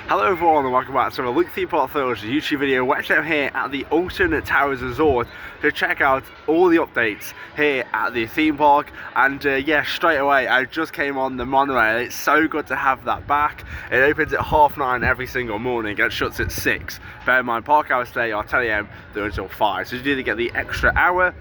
Hello everyone and welcome back to a Luke Theme Park Thrills YouTube video. We're actually here at the Alton Towers Resort to check out all the updates here at the theme park. And yeah, straight away I just came on the monorail. It's so good to have that back. It opens at 9:30 every single morning and it shuts at 6. Bear in mind, park hours today are 10 AM through until 5, so you do get the extra hour.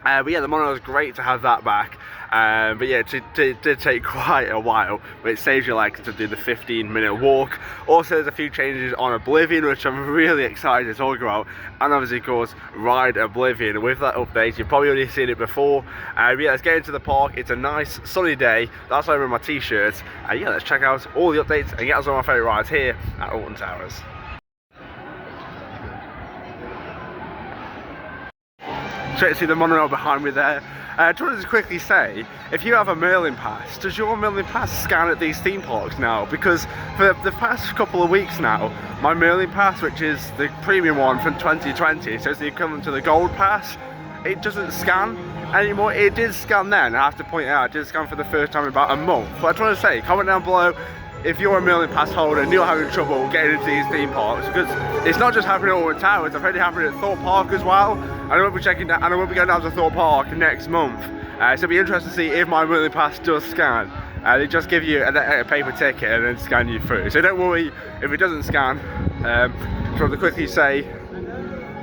But yeah, the monorail is great to have that back. But yeah, it did take quite a while, but it saves you like to do the 15-minute walk. Also, there's a few changes on Oblivion, which I'm really excited to talk about. And obviously, of course, Ride Oblivion. With that update, you've probably already seen it before. But yeah, let's get into the park. It's a nice sunny day. That's why I'm wearing my t-shirts. Yeah, let's check out all the updates and get us on my favourite rides here at Alton Towers. Straight to see the monorail behind me there. I just wanted to quickly say, if you have a Merlin pass, does your Merlin pass scan at these theme parks now? Because for the past couple of weeks now, my Merlin pass, which is the premium one from 2020, so it's the equivalent to the gold pass, it doesn't scan anymore. It did scan then, I have to point out, it did scan for the first time in about a month. But I just want to say, comment down below if you're a Merlin pass holder and you're having trouble getting into these theme parks, because it's not just happening at Alton Towers, I've heard it happening at Thorpe Park as well, and I will be checking that, and I will be going down to Thorpe Park next month. So it'll be interesting to see if my Merlin pass does scan. They just give you a paper ticket and then scan you through. So don't worry if it doesn't scan. Just want to quickly say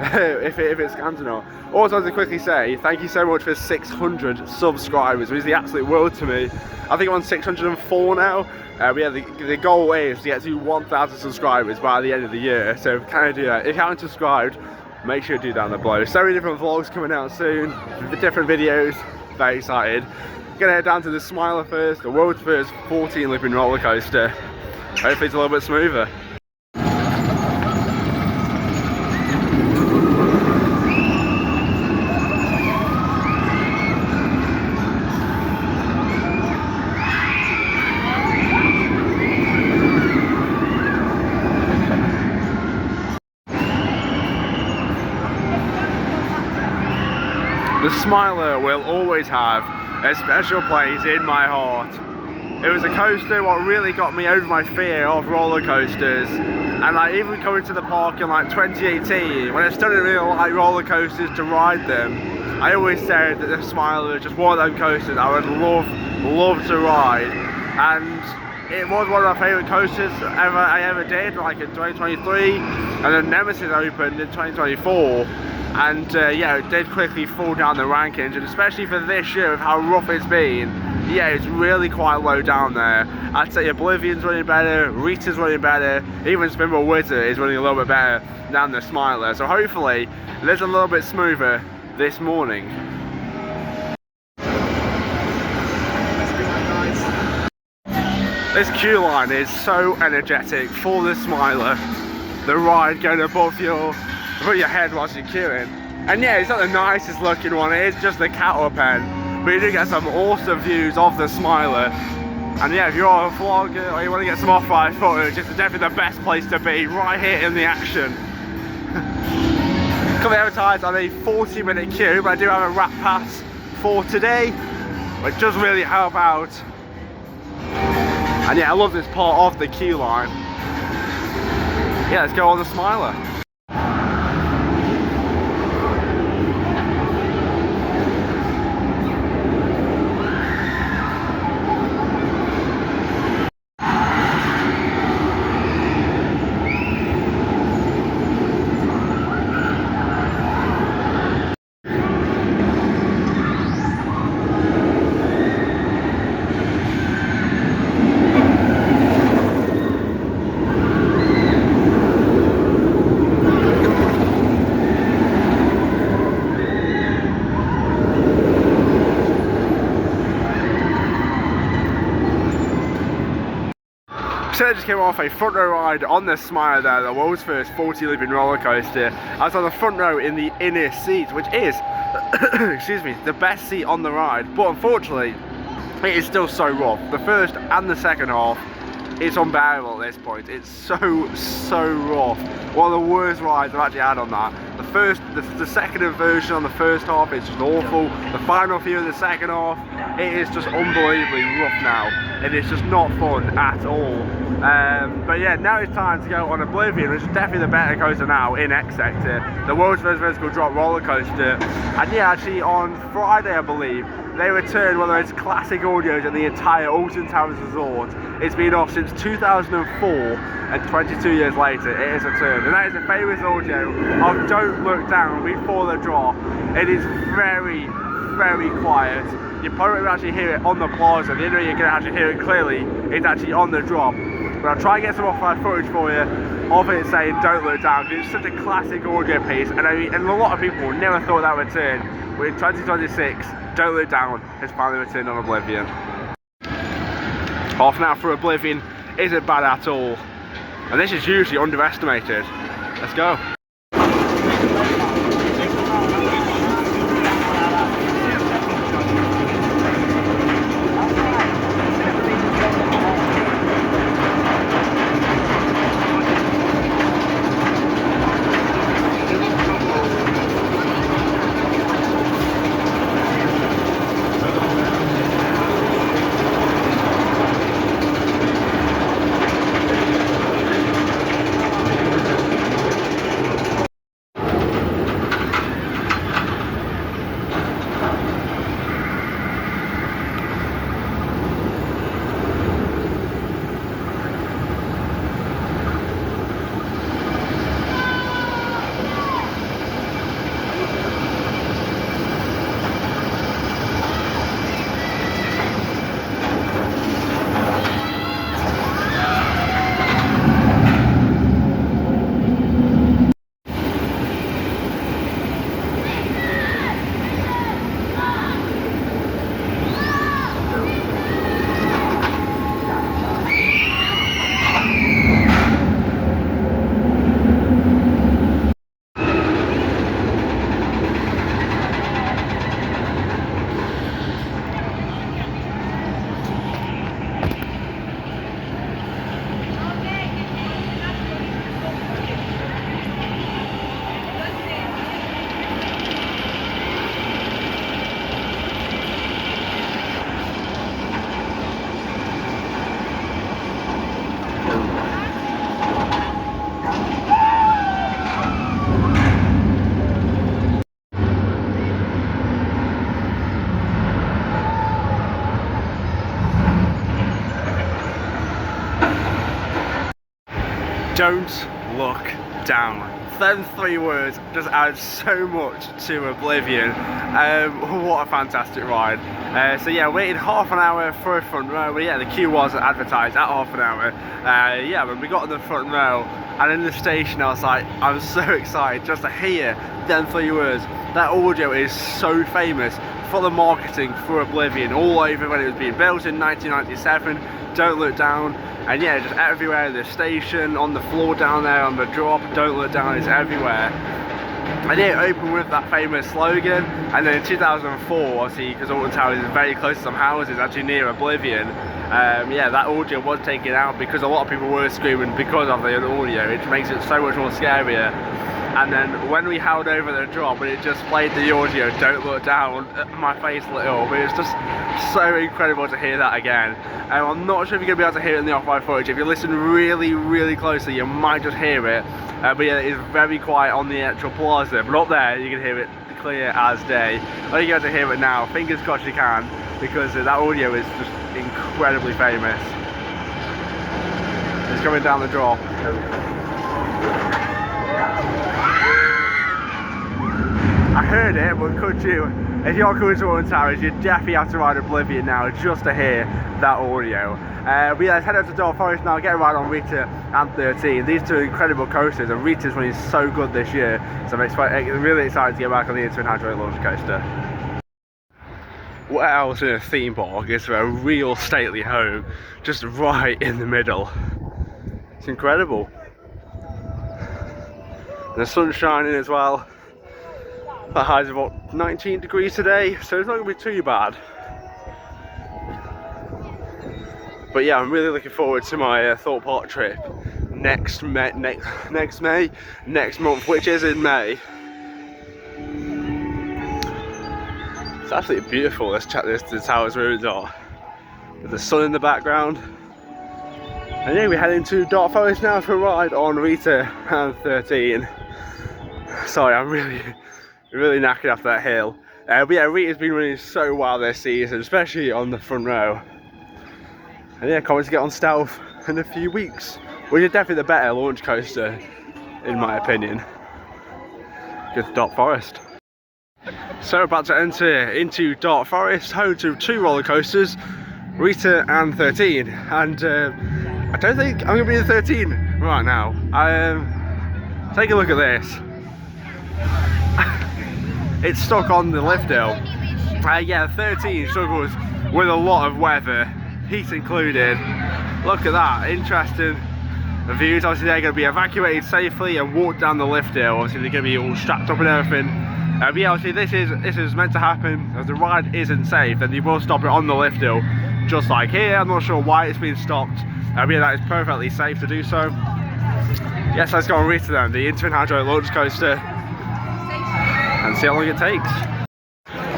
if it scans or not. Also, I want to quickly say thank you so much for 600 subscribers. It means the absolute world to me. I think I'm on 604 now. But yeah, the goal is to get to 1,000 subscribers by the end of the year. So kind of do that. If you haven't subscribed, make sure you do down below. So many different vlogs coming out soon, different videos. Very excited. Gonna head down to the Smiler first, the world's first 14-looping roller coaster. Hopefully it's a little bit smoother. The Smiler will always have a special place in my heart. It was a coaster what really got me over my fear of roller coasters, and like even coming to the park in like 2018 when I started really like roller coasters to ride them, I always said that the Smiler was just one of those coasters I would love to ride, and it was one of my favourite coasters I ever did, like in 2023, and then Nemesis opened in 2024. And yeah, it did quickly fall down the rankings, and especially for this year with how rough it's been, yeah, it's really quite low down there. I'd say Oblivion's running better, Rita's running better, even Spinball Wizard is running a little bit better than the Smiler. So hopefully it's a little bit smoother this morning. This queue line is so energetic for the Smiler. The ride going above your head whilst you're queuing. And yeah, it's not the nicest looking one, it is just the cattle pen, but you do get some awesome views of the Smiler. And yeah, if you're a vlogger or you want to get some off-ride footage, it's definitely the best place to be, right here in the action. Currently advertised on a 40-minute queue, but I do have a wrap pass for today, which does really help out. And yeah, I love this part of the queue line. Yeah, let's go on the Smiler. So I just came off a front row ride on the Smiler there, the world's first 40-looping roller coaster. I was on the front row in the inner seat, which is, excuse me, the best seat on the ride. But unfortunately, it is still so rough. The first and the second half, it's unbearable at this point. It's so rough. One of the worst rides I've actually had on that. The second version on the first half, it's just awful. The final few of the second half, it is just unbelievably rough now. and it's just not fun at all. But yeah, now it's time to go on Oblivion, which is definitely the better coaster now in X Sector, the world's first vertical drop roller coaster. And yeah, actually on Friday, I believe, they returned one of those classic audios at the entire Alton Towers Resort. It's been off since 2004, and 22 years later, it has returned. And that is a famous audio of Don't Look Down before the drop. It is very, very quiet. You probably won't actually hear it on the plaza. The only way you're going to actually hear it clearly is actually on the drop. But I'll try and get some off-ride footage for you of it saying Don't Look Down, because it's such a classic audio piece, and a lot of people never thought that would return. But in 2026, Don't Look Down has finally returned on Oblivion. Half an hour for Oblivion isn't bad at all, and this is usually underestimated. Let's go. Don't look down. Them three words just add so much to Oblivion. What a fantastic ride. So yeah, waited half an hour for a front row, but yeah, the queue was advertised at half an hour. Yeah, when we got in the front row and in the station, I was like, I'm so excited just to hear them three words. That audio is so famous for the marketing for Oblivion all over when it was being built in 1997. Don't look down. And yeah, just everywhere in the station, on the floor down there, on the drop, Don't Look Down is everywhere. And yeah, it opened with that famous slogan, and then in 2004, obviously, because Alton Towers is very close to some houses, actually near Oblivion, yeah, that audio was taken out because a lot of people were screaming because of the audio. It makes it so much more scarier. And then when we held over the drop and it just played the audio, Don't Look Down, my face lit up. It was just so incredible to hear that again. I'm not sure if you're going to be able to hear it in the off-ride footage. If you listen really, really closely, you might just hear it. But yeah, it is very quiet on the actual plaza. But up there, you can hear it clear as day. I think you're able to hear it now. Fingers crossed you can, because that audio is just incredibly famous. It's coming down the drop. I heard it, but could you, if you're coming to Alton Towers, you definitely have to ride Oblivion now just to hear that audio. But yeah, let's head up to Door Forest now, get a ride on Rita and 13. These two are incredible coasters, and Rita's running so good this year, so I'm really excited to get back on the Twin Hydraulic launch coaster. What else in a theme park is a real stately home, just right in the middle. It's incredible. And the sun's shining as well. The high's about 19 degrees today, so it's not going to be too bad. But yeah, I'm really looking forward to my Thorpe Park trip next month, which is in May. It's absolutely beautiful. Let's check this. The tower's ruins are. with the sun in the background. And yeah, we're heading to Dark Forest now for a ride on Rita and 13. Sorry, I'm really knackered after that hill. But yeah, Rita's been running so well this season, especially on the front row. And yeah, can't wait to get on Stealth in a few weeks, which is definitely the better launch coaster, in my opinion. Good Dark Forest. So about to enter into Dark Forest, home to 2 roller coasters, Rita and 13. And I don't think I'm gonna be in 13 right now. Take a look at this. It's stuck on the lift hill. Yeah, 13 struggles with a lot of weather, heat included. Look at that, interesting views. Obviously they're going to be evacuated safely and walk down the lift hill. Obviously they're going to be all strapped up and everything. But yeah, obviously this is meant to happen. If the ride isn't safe, then you will stop it on the lift hill, just like here. I'm not sure why it's been stopped. But yeah, that is perfectly safe to do so. Yes, let's go on Rita then, the Intamin Hydro launch coaster, and see how long it takes.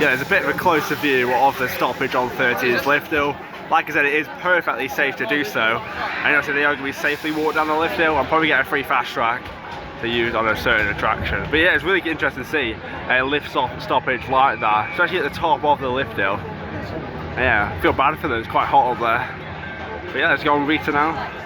Yeah, there's a bit of a closer view of the stoppage on 13's lift hill. Like I said, it is perfectly safe to do so. And obviously they are going to be safely walk down the lift hill and probably get a free fast track to use on a certain attraction. But yeah, it's really interesting to see a lift stoppage like that, especially at the top of the lift hill. And yeah, I feel bad for them, it's quite hot up there. But yeah, let's go on Rita now.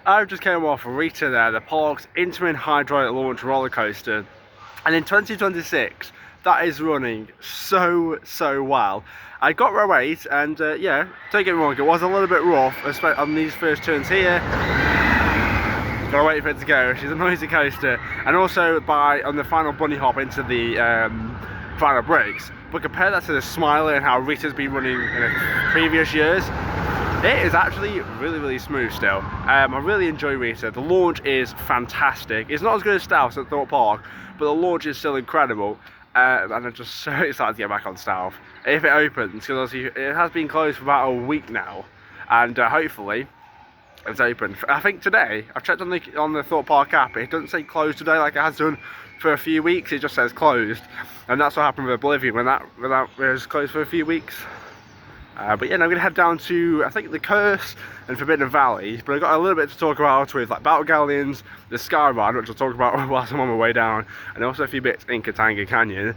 I just came off Rita there, the park's Intamin Hydraulic Launch roller coaster, and in 2026 that is running so well. I got row 8 and yeah, don't get me wrong, it was a little bit rough, especially on these first turns here. Gotta wait for it to go. She's a noisy coaster, and also on the final bunny hop into the final brakes. But compare that to the Smiler and how Rita's been running in previous years. It is actually really smooth still. I really enjoy Rita. The launch is fantastic. It's not as good as Stealth at Thorpe Park, but the launch is still incredible. And I'm just so excited to get back on Stealth if it opens, because obviously it has been closed for about a week now, and hopefully it's open. I think today, I've checked on the Thorpe Park app, it doesn't say closed today like it has done for a few weeks, it just says closed. And that's what happened with Oblivion when that was closed for a few weeks. But yeah, now I'm going to head down to, I think, the Curse and Forbidden Valley. But I've got a little bit to talk about with like Battle Galleons, the Sky Ride, which I'll talk about whilst I'm on my way down, and also a few bits in Katanga Canyon.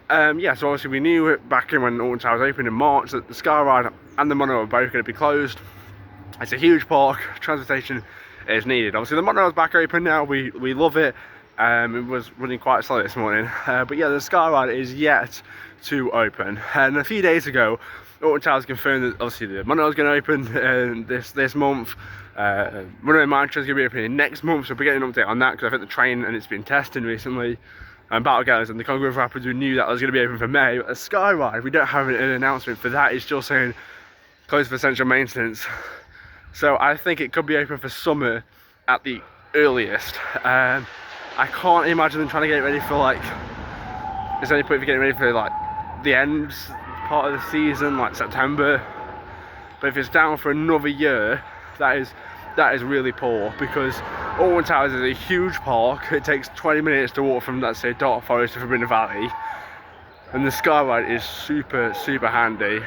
Yeah, so obviously we knew back in when Alton Towers opened in March that the Sky Ride and the Monorail are both going to be closed. It's a huge park, transportation is needed. Obviously the Monorail's back open now, we love it. It was running quite slow this morning. But yeah, the Sky Ride is yet to open. And a few days ago, Alton Towers confirmed that obviously the Monorail is going to open this month. Monorail Manor is going to be opening next month, so we're getting an update on that because I think the train and it's been testing recently. And Battle Galleons and the Congo Rapids, we knew that was going to be open for May. But the Sky Ride, we don't have an announcement for that. It's just saying closed for essential maintenance. So I think it could be open for summer at the earliest. I can't imagine them trying to get it ready for like, there's any point for getting ready for like the end part of the season, like September. But if it's down for another year, that is really poor, because Alton Towers is a huge park. It takes 20 minutes to walk from, let's say, Dark Forest to Forbidden Valley, and the Sky Ride is super handy.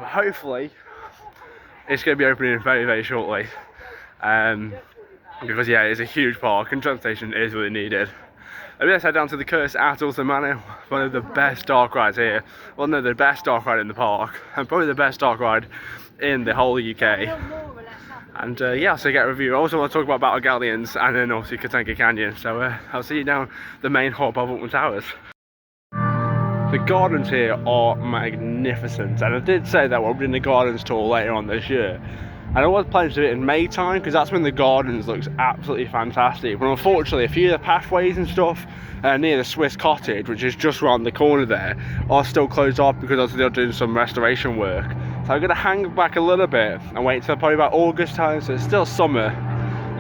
Hopefully it's going to be opening very shortly, because yeah, it's a huge park and transportation is really needed. And let's head down to the cursed Alton Manor, one of the best dark rides here. Well, no, the best dark ride in the park, and probably the best dark ride in the whole UK. And yeah, so get a review. I also want to talk about Battle Galleons and then obviously Katanka Canyon. So I'll see you down the main hub of Alton Towers. The gardens here are magnificent, and I did say that we'll be in the gardens tour later on this year. And I was planning to do it in May time because that's when the gardens looks absolutely fantastic. But unfortunately, a few of the pathways and stuff near the Swiss Cottage, which is just around the corner there, are still closed off because they're doing some restoration work. So I'm going to hang back a little bit and wait until probably about August time, so it's still summer.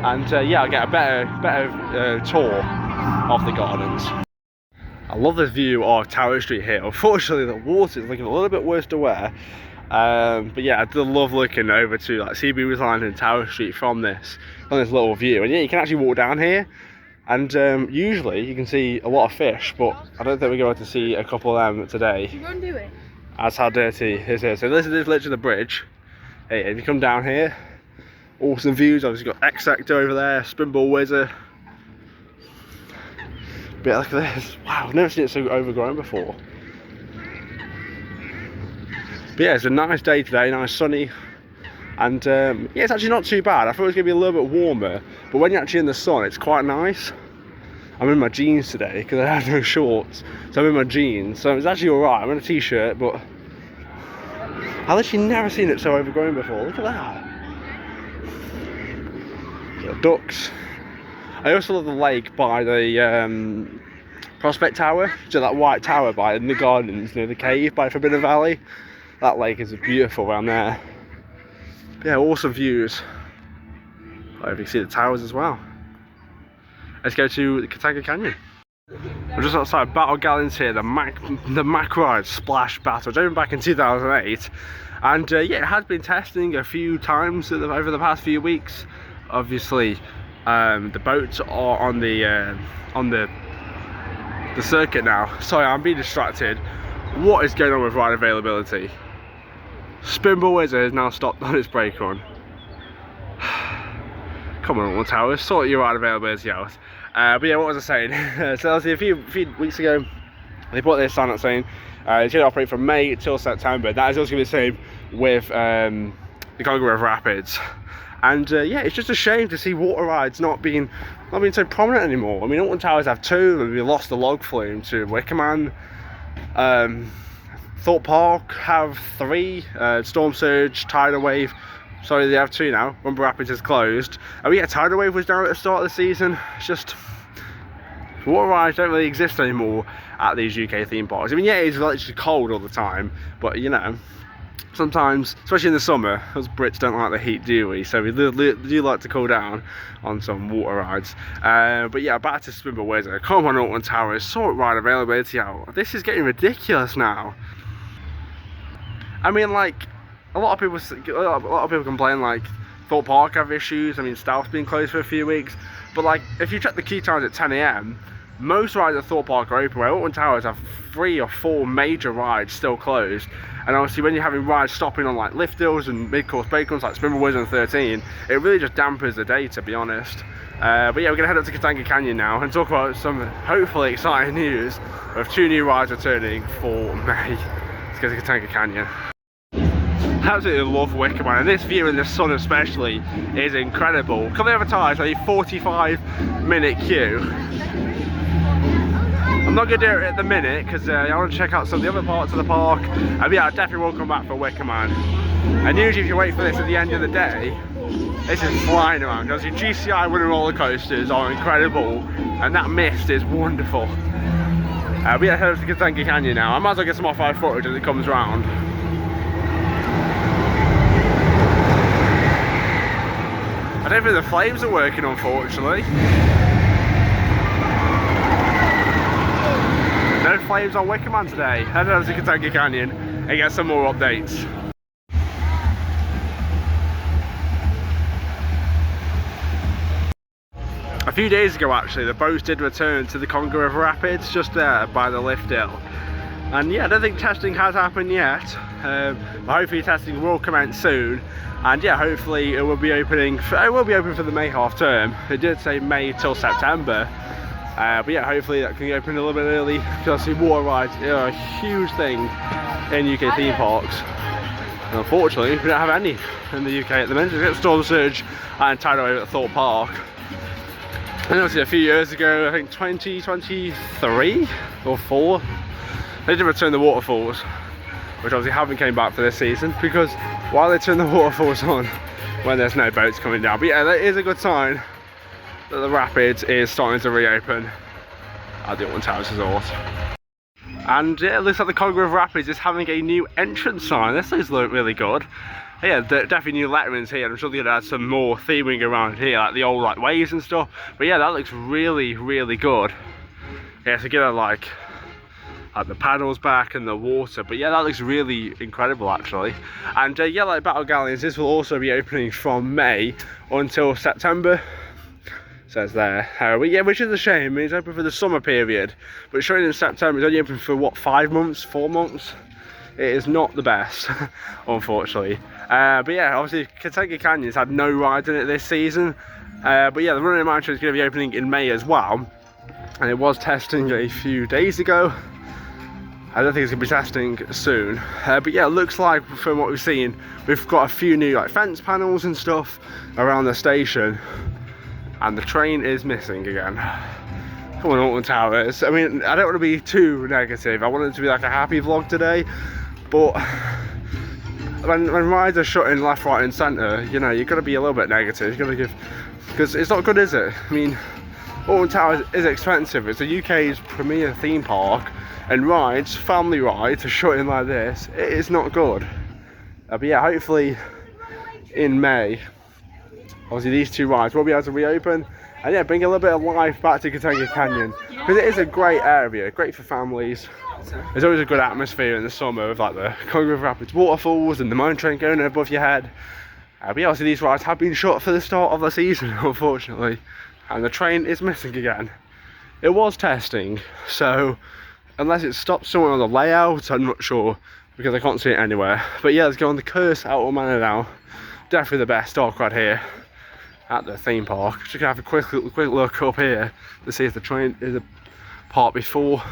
And yeah, I'll get a better tour of the gardens. I love this view of Tower Street here. Unfortunately, the water is looking a little bit worse to wear. But yeah, I do love looking over to like Seabees Line and Tower Street from this little view. And yeah, you can actually walk down here, and usually you can see a lot of fish, but I don't think we're going to see a couple of them today. You go and do it. That's how dirty it is here. So this is literally the bridge. Hey, if you come down here, awesome views. Obviously got X Sector over there, Spinball Wizard. But look at this. Wow, I've never seen it so overgrown before. But yeah, it's a nice day today, nice sunny. And yeah, it's actually not too bad. I thought it was going to be a little bit warmer, but when you're actually in the sun, it's quite nice. I'm in my jeans today because I have no shorts, so I'm in my jeans, so it's actually alright. I'm in a t-shirt, but I've literally never seen it so overgrown before. Look at that. Got ducks. I also love the lake by the Prospect Tower, so that white tower by in the gardens near the cave by Forbidden Valley. That lake is beautiful around there. But yeah, awesome views. I hope you can see the towers as well. Let's go to the Katanka Canyon. We're just outside Battle Galleons here, the Mac Ride Splash Battle. It's opened back in 2008, and yeah, it has been testing a few times over the past few weeks. Obviously, the boats are on the circuit now. Sorry, I'm being distracted. What is going on with ride availability? Spinball Wizard has now stopped on its brake run. Come on, Alton Towers, sort your ride availability out. But yeah, what was I saying? So obviously a few weeks ago, they put this sign up saying it's going to operate from May till September. That is also going to be the same with the Congo River Rapids. And yeah, it's just a shame to see water rides not being so prominent anymore. I mean, Alton Towers have two, and we lost the log flume to Wicker Man. Thorpe Park have three, Storm Surge, Tidal Wave. Sorry, they have two now. Rumble Rapids is closed. Oh yeah, Tidal Wave was down at the start of the season. It's just, water rides don't really exist anymore at these UK theme parks. I mean, yeah, it's literally cold all the time, but you know, sometimes, especially in the summer, us Brits don't like the heat, do we? So we do like to cool down on some water rides. But yeah, back to Spinball Wizard. Come on, Alton Towers, sort ride availability out. This is getting ridiculous now. I mean, like, a lot of people complain like Thorpe Park have issues. I mean, South's been closed for a few weeks, but like if you check the key times at 10 AM, most rides at Thorpe Park are open, where Alton Towers have 3 or 4 major rides still closed. And obviously when you're having rides stopping on like lift hills and mid-course break runs like Spinball Wizard and 13, it really just dampers the day, to be honest. But yeah, we're gonna head up to Katanka Canyon now and talk about some hopefully exciting news of 2 new rides returning for May. Let's go to Katanka Canyon. I absolutely love Wicker Man, and this view in the sun especially is incredible. Come advertise a 45-minute queue. I'm not going to do it at the minute because I want to check out some of the other parts of the park. And yeah, I definitely will come back for Wicker Man. And usually if you wait for this at the end of the day, this is flying around. Because your GCI winter roller coasters are incredible, and that mist is wonderful. But yeah, head up to Katanka Canyon now. I might as well get some off-road footage as it comes round. I don't think the flames are working, unfortunately. No flames on Wicker Man today. Head over to Katanka Canyon and get some more updates. A few days ago actually, the boats did return to the Congo River Rapids, just there by the lift hill. And yeah, I don't think testing has happened yet, but hopefully testing will commence soon. And yeah, hopefully it will be opening. It will be open for the May half term. It did say May till September, But yeah, hopefully that can open a little bit early, because obviously water rides are a huge thing in UK theme parks. And unfortunately, we don't have any in the UK at the minute. We get Storm Surge and Tidal Wave at Thorpe Park. And obviously a few years ago, I think 2023 or 4, they did return the waterfalls, which obviously haven't came back for this season, because while they turn the waterfalls on when there's no boats coming down. But yeah, that is a good sign that the Rapids is starting to reopen at the Alton Towers Resort. And yeah, it looks like the Congo of Rapids is having a new entrance sign. This looks really good. Yeah, definitely new letterings here. I'm sure they're gonna add some more theming around here, like the old like waves and stuff. But yeah, that looks really good. Yeah, so get like the paddles back and the water. But yeah, that looks really incredible actually. And yeah, like Battle Galleons, this will also be opening from May until September. Says there. But yeah, which is a shame. I mean, it's open for the summer period, but showing in September, it's only open for what, 5 months, 4 months? It is not the best, unfortunately. But yeah, obviously Gangsta Canyon's had no rides in it this season. But yeah, the Running Mansion is going to be opening in May as well, and it was testing a few days ago. I don't think it's going to be testing soon. But yeah, it looks like from what we've seen, we've got a few new like fence panels and stuff around the station. And the train is missing again. Come on, Alton Towers. I mean, I don't want to be too negative. I want it to be like a happy vlog today. But when rides are shutting left, right and centre, you know, you've got to be a little bit negative. You've got to give, because it's not good, is it? I mean, Alton Towers is expensive. It's the UK's premier theme park. And rides, family rides, are shutting like this. It is not good. But yeah, hopefully in May, obviously these two rides will be able to reopen and yeah, bring a little bit of life back to Gangsta Canyon, because it is a great area, great for families. There's always a good atmosphere in the summer with like the Congo Rapids waterfalls and the mine train going above your head. But yeah, obviously these rides have been shut for the start of the season, unfortunately, and the train is missing again. It was testing, so unless it stopped somewhere on the layout, I'm not sure, because I can't see it anywhere. But yeah, let's go on the Curse out of Manor now. Definitely the best dark ride here at the theme park. Just gonna have a quick look up here to see if the train is a part before.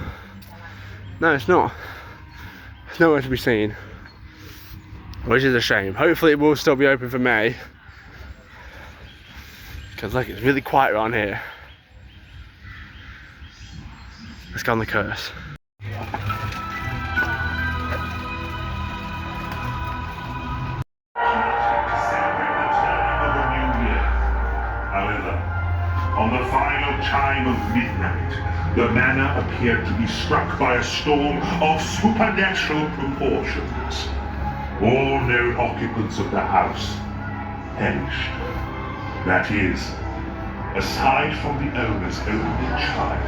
No, it's not. It's nowhere to be seen, which is a shame. Hopefully it will still be open for May, because like it's really quiet around here. Let's go on the Curse. On the final chime of midnight, the manor appeared to be struck by a storm of supernatural proportions. All known occupants of the house perished. That is, aside from the owner's only child,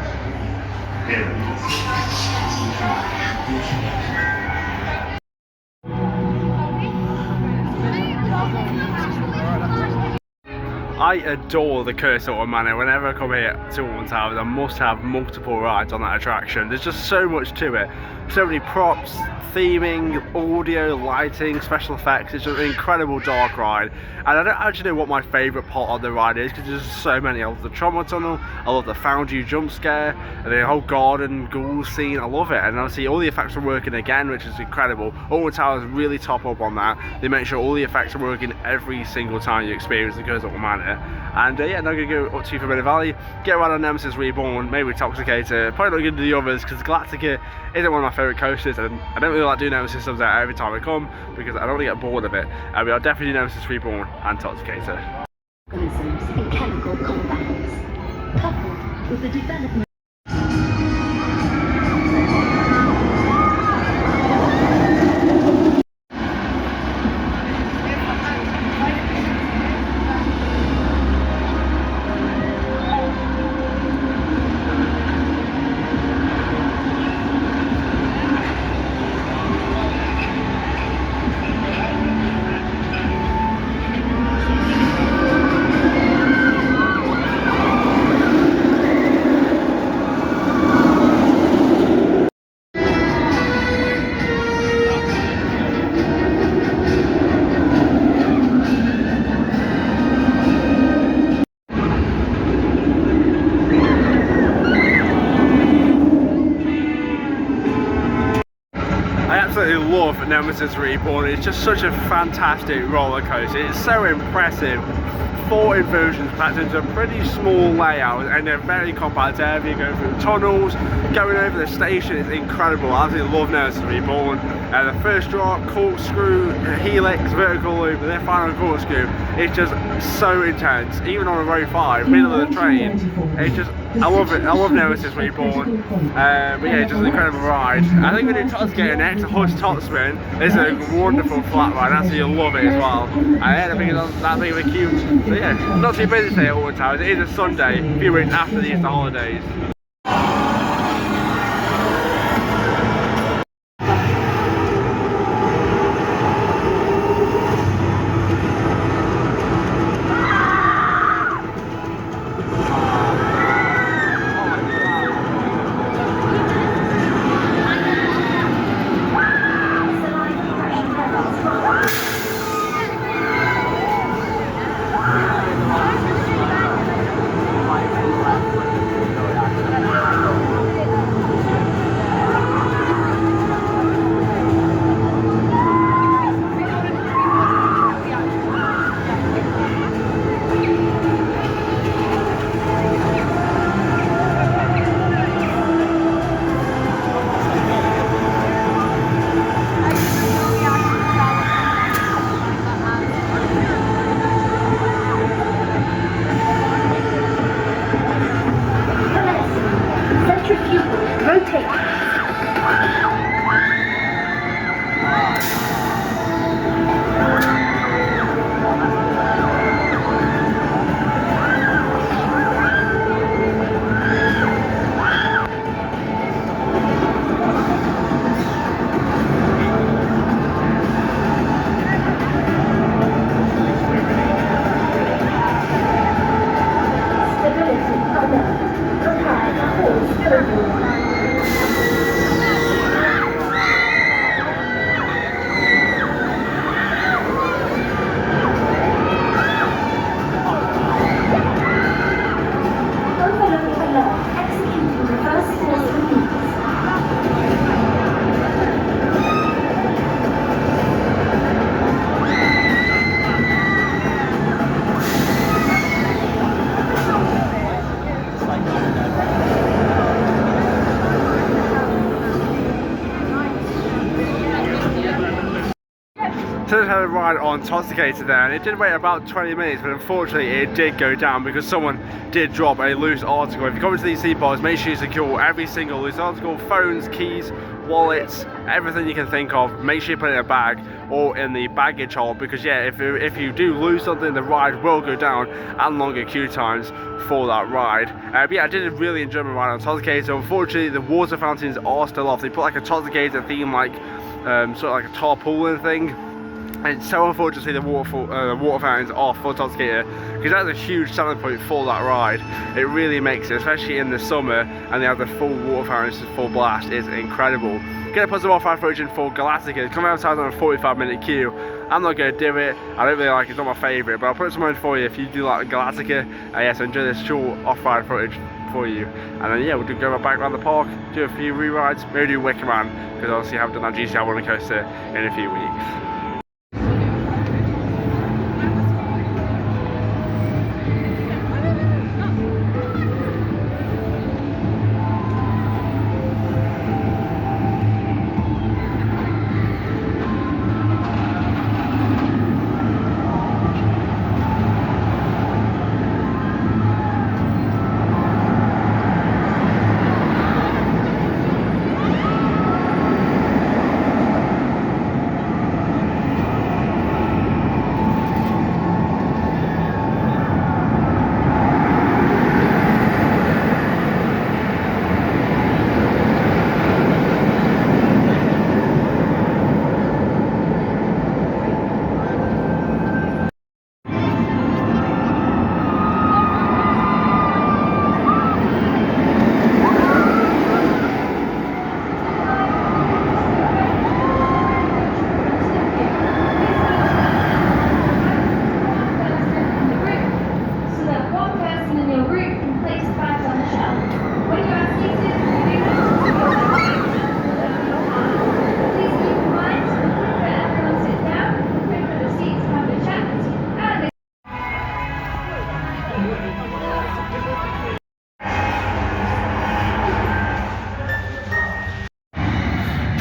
I adore the Curse Auto Manor. Whenever I come here to Alton Towers, I must have multiple rides on that attraction. There's just so much to it. So many props, theming, audio, lighting, special effects. It's just an incredible dark ride. And I don't actually know what my favourite part of the ride is, because there's just so many. I love the trauma tunnel, I love the found you jump scare, and the whole garden ghoul scene. I love it. And obviously all the effects are working again, which is incredible. Alton Towers really top up on that. They make sure all the effects are working every single time you experience the Curse Auto Manor. And yeah, now I'm going to go up to Forbidden Valley, get around on Nemesis Reborn, maybe Toxicator, probably not going to do the others, because Galactica isn't one of my favourite coasters, and I don't really like doing Nemesis subs out every time I come, because I don't want to get bored of it. But I'll definitely do Nemesis Reborn and Toxicator. Organisms and chemical compounds, coupled with the development absolutely love Nemesis Reborn. It's just such a fantastic roller coaster. It's so impressive. 4 inversions packed into a pretty small layout and a very compact area. Going through tunnels, going over the station, it's incredible. I absolutely love Nemesis Reborn. The first drop, corkscrew, helix, vertical loop, and then final corkscrew. It's just so intense. Even on a row 5, middle of the train, it's just, I love it. I love Nemesis Reborn. But yeah, it's just an incredible ride. I think we do Totscater next. Hush Tot Spin. It's a wonderful flat ride. Absolutely love it as well. And I think it's that big of a queue. So yeah, not too busy today at Alton Towers. It is a Sunday, a few weeks after the Easter holidays. So I had a ride on Totscater there, and it did wait about 20 minutes, but unfortunately it did go down because someone did drop a loose article. If you come into these seat bars, make sure you secure every single loose article, phones, keys, wallets, everything you can think of. Make sure you put it in a bag or in the baggage hold, because yeah, if you do lose something, the ride will go down and longer queue times for that ride. But yeah, I did really enjoy my ride on Totscater. Unfortunately, the water fountains are still off. They put like a Totscater theme, like sort of like a tarpaulin thing. And it's so unfortunate to see the water fountains off for Totscater, because that's a huge selling point for that ride. It really makes it, especially in the summer, and they have the full water fountains to full blast. It's incredible. Gonna put some off-ride footage in for Galactica. It's coming outside on a 45-minute queue. I'm not gonna do it. I don't really like it. It's not my favourite, but I'll put some in for you if you do like Galactica. Yes, enjoy this short off-ride footage for you. And then yeah, we'll go back around the park, do a few re-rides, maybe do Wicker Man, because obviously I haven't done that GCR roller coaster in a few weeks.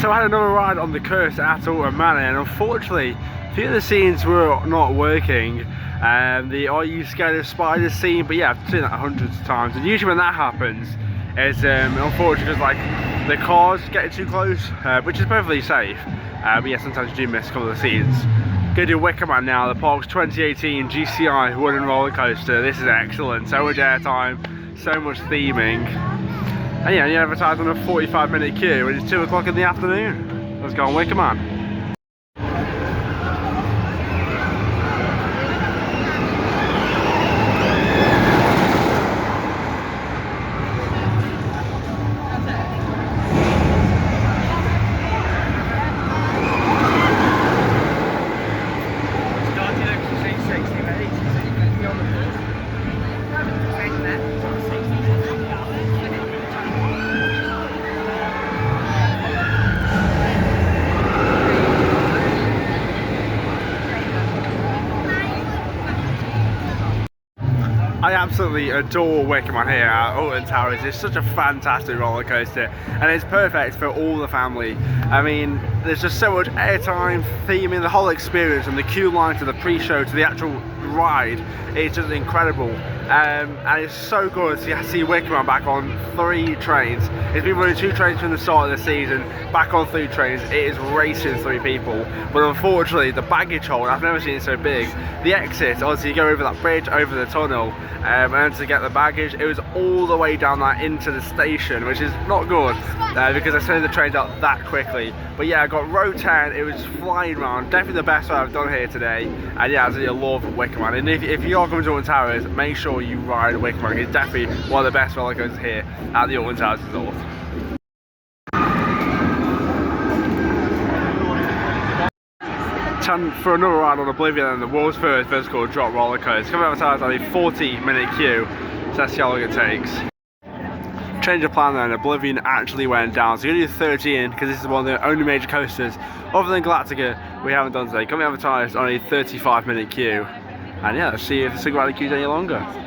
So I had another ride on the coast at Alton Manor, and unfortunately a few of the scenes were not working. The "Are you scared of spiders" scene, but yeah, I've seen that hundreds of times, and usually when that happens it's unfortunate because like the cars getting too close, which is perfectly safe, but yeah, sometimes you do miss a couple of the scenes. Gonna do Wicker Man now, the park's 2018 GCI wooden roller coaster. This is excellent, so much airtime, so much theming. And yeah, you advertise on a 45-minute queue and it's 2 o'clock in the afternoon. Let's go on Wicker Man. I absolutely adore Wicker Man here at Alton Towers. It's such a fantastic roller coaster and it's perfect for all the family. I mean, there's just so much airtime, theming, the whole experience, from the queue line to the pre-show to the actual ride. It's just incredible. And it's so good to see Wicker Man back on 3 trains. It's been running 2 trains from the start of the season, back on 3 trains. It is racing 3 people, but unfortunately the baggage hold, I've never seen it so big. The exit, obviously you go over that bridge, over the tunnel, and to get the baggage, it was all the way down that into the station, which is not good, because I sent the trains out that quickly. But yeah, I got row 10, it was flying around, definitely the best ride I've done here today. And yeah, I absolutely love Wicker Man. And if you are coming to Alton Towers, make sure you ride Wicker Man. It's definitely one of the best roller coasters here at the Alton Towers Resort. Time for another ride on Oblivion and the world's first vertical drop roller coaster. Coming advertised on a 40-minute queue, so let's see how long it takes. Change of plan there, and Oblivion actually went down, so you're going to do 30 in because this is one of the only major coasters other than Galactica we haven't done today. Coming advertised on a 35-minute queue, and yeah, let's see if the Cigarette queue's any longer.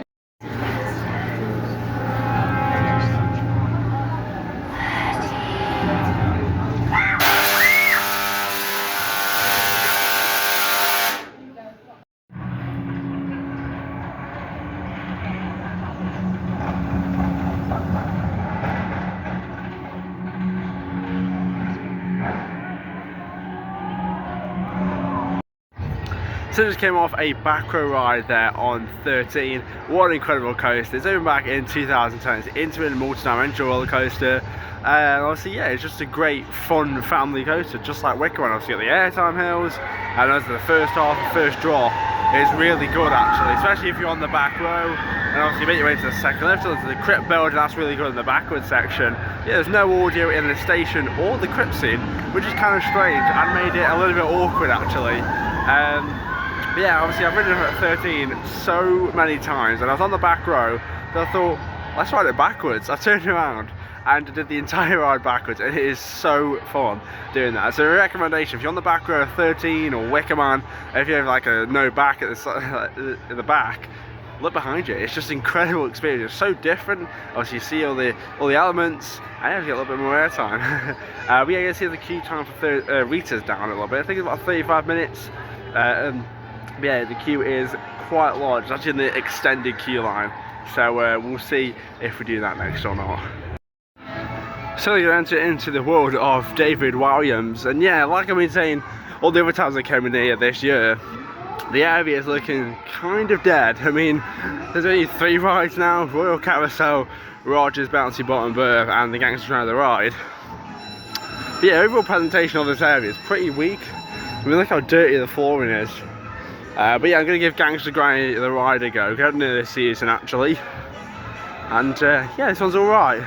So just came off a back row ride there on 13. What an incredible coaster. It's opened back in 2010. It's an intimate multi-dimensional roller coaster. And obviously, yeah, it's just a great, fun family coaster, just like Wicker Man. Obviously, you got the airtime hills, and as the first half, the first draw is really good actually, especially if you're on the back row. And obviously, you make your way to the second lift, to the crypt building. That's really good in the backward section. Yeah, there's no audio in the station or the crypt scene, which is kind of strange and made it a little bit awkward actually. But yeah, obviously I've ridden it at 13 so many times, and I was on the back row, so I thought, let's ride it backwards. I turned around and did the entire ride backwards, and it is so fun doing that. So a recommendation, if you're on the back row of 13 or Wicker Man, if you have like a no back at the the back, look behind you. It's just an incredible experience. It's so different. Obviously you see all the elements, and you get a little bit more airtime. But yeah, you can see the queue time for Rita's down a little bit. I think it's about 35 minutes. Yeah, the queue is quite large. It's actually in the extended queue line, so we'll see if we do that next or not. So you enter into the world of David Williams, and yeah, like I've been saying all the other times I came in here this year, the area is looking kind of dead. I mean, there's only 3 rides now: Royal Carousel, Rogers Bouncy Bottom Berth, and the Gangsta Granny ride. But yeah, overall presentation of this area is pretty weak. I mean, look how dirty the flooring is. But yeah, I'm going to give Gangsta Granny the ride a go. Going into this season actually, and yeah, this one's alright.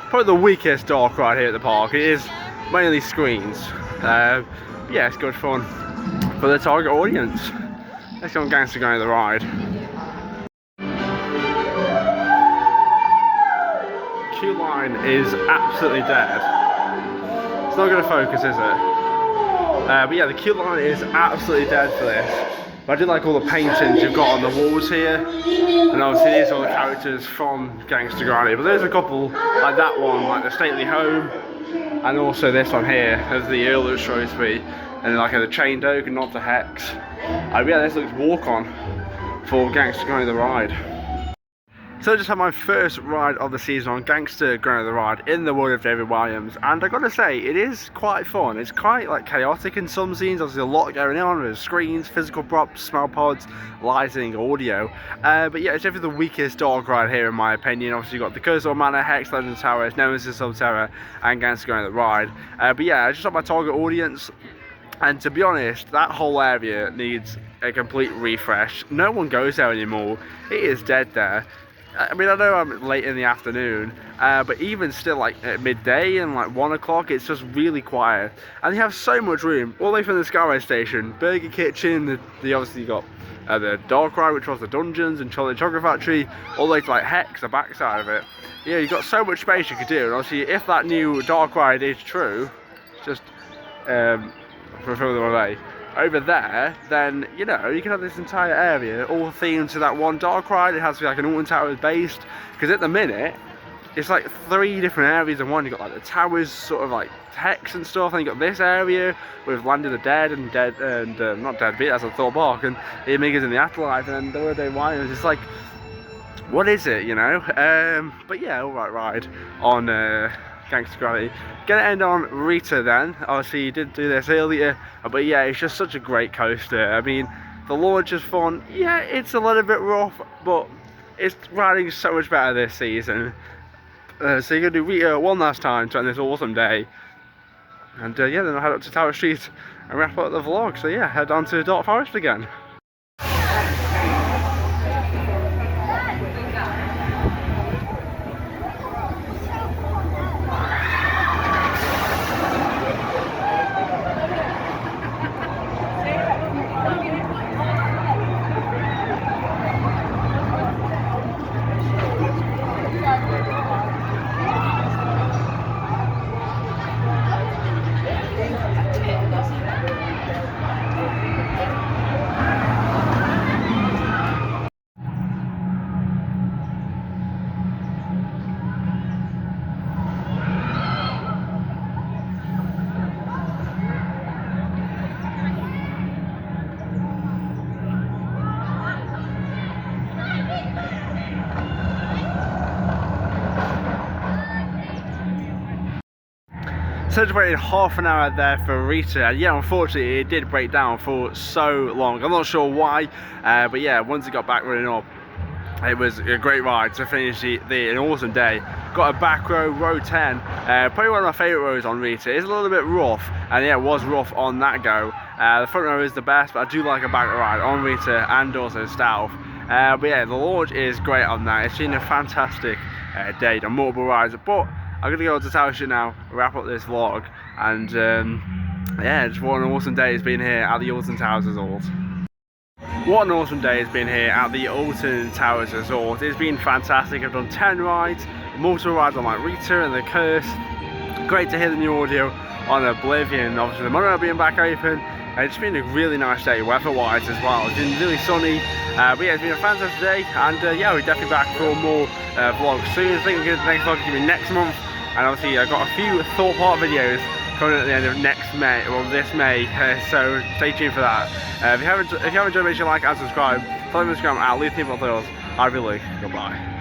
Probably the weakest dark ride here at the park. It is mainly screens. Yeah, it's good fun for the target audience. Let's go on Gangsta Granny the ride. Queue line is absolutely dead. It's not going to focus, is it? But yeah, the queue line is absolutely dead for this. But I do like all the paintings you've got on the walls here, and obviously these are all the characters from Gangsta Granny, but there's a couple like that one, like the stately home, and also this one here as the earlier shows me, and like the chained oak and not the hex. Yeah, this looks walk on for Gangsta Granny the ride. So I just had my first ride of the season on Gangsta Granny the ride in the world of David Williams, and I gotta say it is quite fun. It's quite like chaotic in some scenes. Obviously a lot going on. There's screens, physical props, smell pods, lighting, audio. But yeah, it's definitely the weakest dark ride here in my opinion. Obviously you've got the Curse of Manor, Hex, Alton Towers, Nemesis of Terror, and Gangsta Granny the ride. But yeah, I just got my target audience. And to be honest, that whole area needs a complete refresh. No one goes there anymore. It is dead there. I mean, I know I'm late in the afternoon, but even still, like at midday and like 1 o'clock, it's just really quiet. And they have so much room, all the way from the Skyway Station, Burger Kitchen, the obviously got the Dark Ride, which was the dungeons, and Chocolate Chocolate Factory, all the way to like Hex, the backside of it. Yeah, you've got so much space you could do. And obviously, if that new Dark Ride is true, just fulfill them away over there, then you know you can have this entire area all themed to that one dark ride. It has to be like an Alton Towers based, because at the minute it's like 3 different areas in one. You've got like the towers, sort of like Hex and stuff, and you got this area with Land of the Dead and not Dead Beat, that's a Thor Bark, and the Amigas in the Afterlife, and then the World Day Wines. It's like, what is it, you know? But yeah, alright ride on Gangsta Granny. Gonna end on Rita then. Obviously you did do this earlier, but yeah, it's just such a great coaster. I mean, the launch is fun. Yeah, it's a little bit rough, but it's riding so much better this season. So you're gonna do Rita one last time to end this awesome day, and yeah, then I'll head up to Tower Street and wrap up the vlog. So yeah, head on to Dark Forest again. So I just waited half an hour there for Rita, and yeah, unfortunately it did break down for so long. I'm not sure why, but yeah, once it got back running up, it was a great ride to finish an awesome day. Got a back row, row 10, probably one of my favourite rows on Rita. It's a little bit rough, and yeah, it was rough on that go. The front row is the best, but I do like a back ride on Rita and also Stealth. But yeah, the launch is great on that. It's been a fantastic day on multiple rides, but I'm going to go to Tower Street now, wrap up this vlog, and yeah, just what an awesome day it's been here at the Alton Towers Resort. What an awesome day it's been here at the Alton Towers Resort. It's been fantastic. I've done 10 rides, multiple rides on like Rita and the Curse. Great to hear the new audio on Oblivion, obviously the Monorail being back open. It's been a really nice day weather-wise as well. It's been really sunny, but yeah, it's been a fantastic day, and yeah, we're definitely back for more vlogs soon. I think the next vlog is going to be next month, and obviously I've got a few Thought Part videos coming at the end of next May, well this May, so stay tuned for that. If you haven't enjoyed, make sure you like and subscribe. Follow me on Instagram at LutheanBloodTales. I'd be Luke. Goodbye.